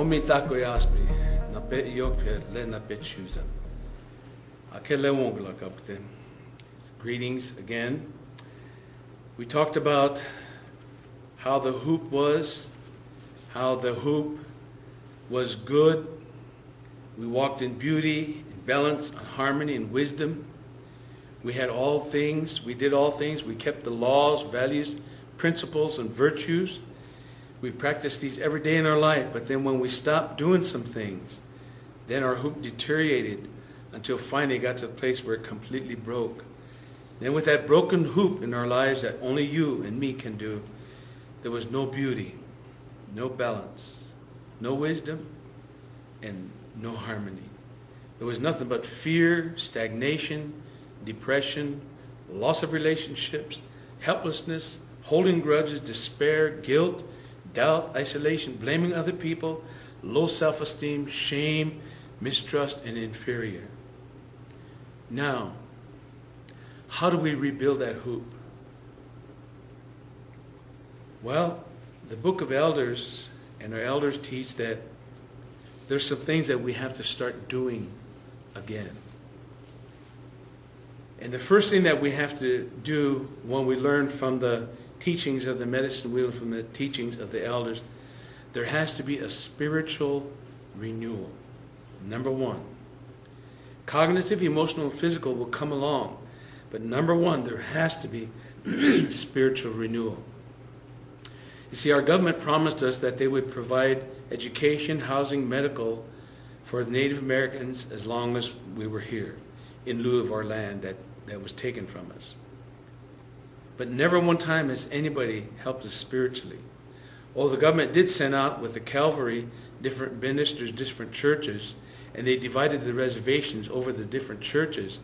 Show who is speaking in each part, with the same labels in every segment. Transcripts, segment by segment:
Speaker 1: Omi tako yaspi na pe yokpe le na pe chuza. Akele wongla kapten. Greetings again. We talked about how the hoop was good. We walked in beauty, in balance, in harmony, in wisdom. We had all things. We did all things. We kept the laws, values, principles, and virtues. We practiced these every day in our life. But then when we stopped doing some things, then our hoop deteriorated until finally it got to the place where it completely broke. Then with that broken hoop in our lives that only you and me can do, there was no beauty, no balance, no wisdom, and no harmony. There was nothing but fear, stagnation, depression, loss of relationships, helplessness, holding grudges, despair, guilt, doubt, isolation, blaming other people, low self-esteem, shame, mistrust, and inferior. Now, how do we rebuild that hoop? Well, the book of elders and our elders teach that there's some things that we have to start doing again. And the first thing that we have to do when we learn from the teachings of the medicine wheel, from the teachings of the elders, there has to be a spiritual renewal. Number one. Cognitive, emotional, and physical will come along. But number one, there has to be spiritual renewal. You see, our government promised us that they would provide education, housing, medical for the Native Americans as long as we were here, in lieu of our land that was taken from us. But never one time has anybody helped us spiritually. Oh, the government did send out with the Calvary different ministers, different churches, and they divided the reservations over the different churches,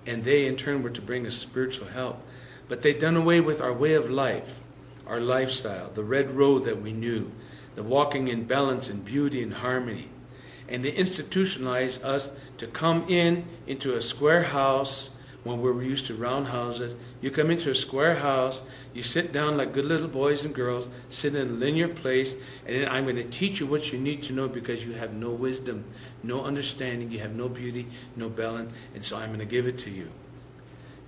Speaker 1: and they in turn were to bring us spiritual help. But they'd done away with our way of life, our lifestyle, the red road that we knew, the walking in balance and beauty and harmony. And they institutionalized us to come into a square house when we were used to round houses. You come into a square house, you sit down like good little boys and girls, sit in a linear place, and then I'm going to teach you what you need to know because you have no wisdom, no understanding, you have no beauty, no balance, and so I'm going to give it to you.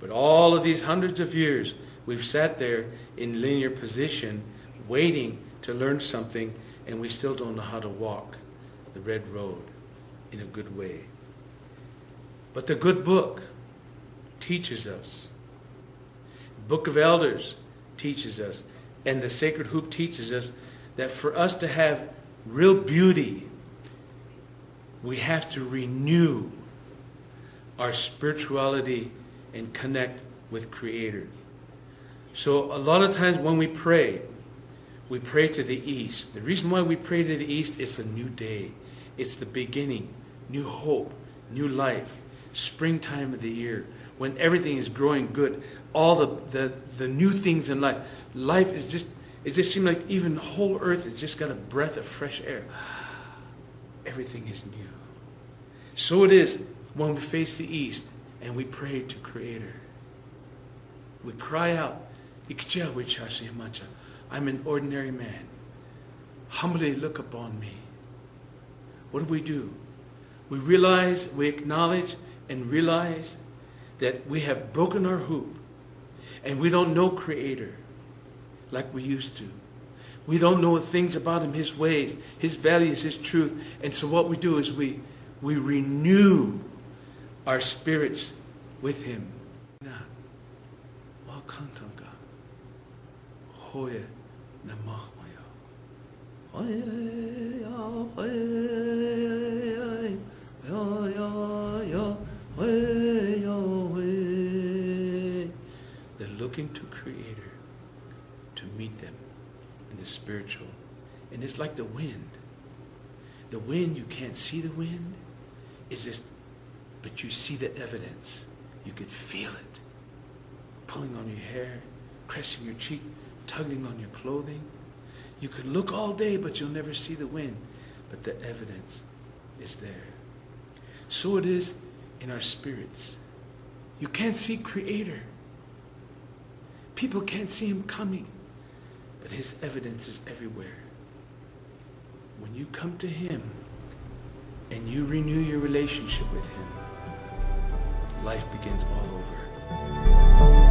Speaker 1: But all of these hundreds of years, we've sat there in linear position, waiting to learn something, and we still don't know how to walk the red road in a good way. But the good book teaches us. The Book of Elders teaches us, and the Sacred Hoop teaches us that for us to have real beauty, we have to renew our spirituality and connect with Creator. So a lot of times when we pray to the east. The reason why we pray to the east is a new day. It's the beginning, new hope, new life, springtime of the year, when everything is growing good, all the new things in life. Life is just, it just seems like even the whole earth has just got a breath of fresh air. Everything is new. So it is when we face the east and we pray to Creator. We cry out, I'm an ordinary man. Humbly look upon me. What do? We realize, we acknowledge and realize that we have broken our hoop and we don't know Creator like we used to. We don't know things about Him, His ways, His values, His truth. And so what we do is we renew our spirits with Him. They're looking to Creator to meet them in the spiritual. And it's like the wind. The wind, you can't see the wind. It's just, but you see the evidence. You could feel it. Pulling on your hair, pressing your cheek, tugging on your clothing. You could look all day, but you'll never see the wind. But the evidence is there. So it is in our spirits. You can't see Creator. People can't see Him coming. But His evidence is everywhere. when you come to Him and you renew your relationship with Him, life begins all over.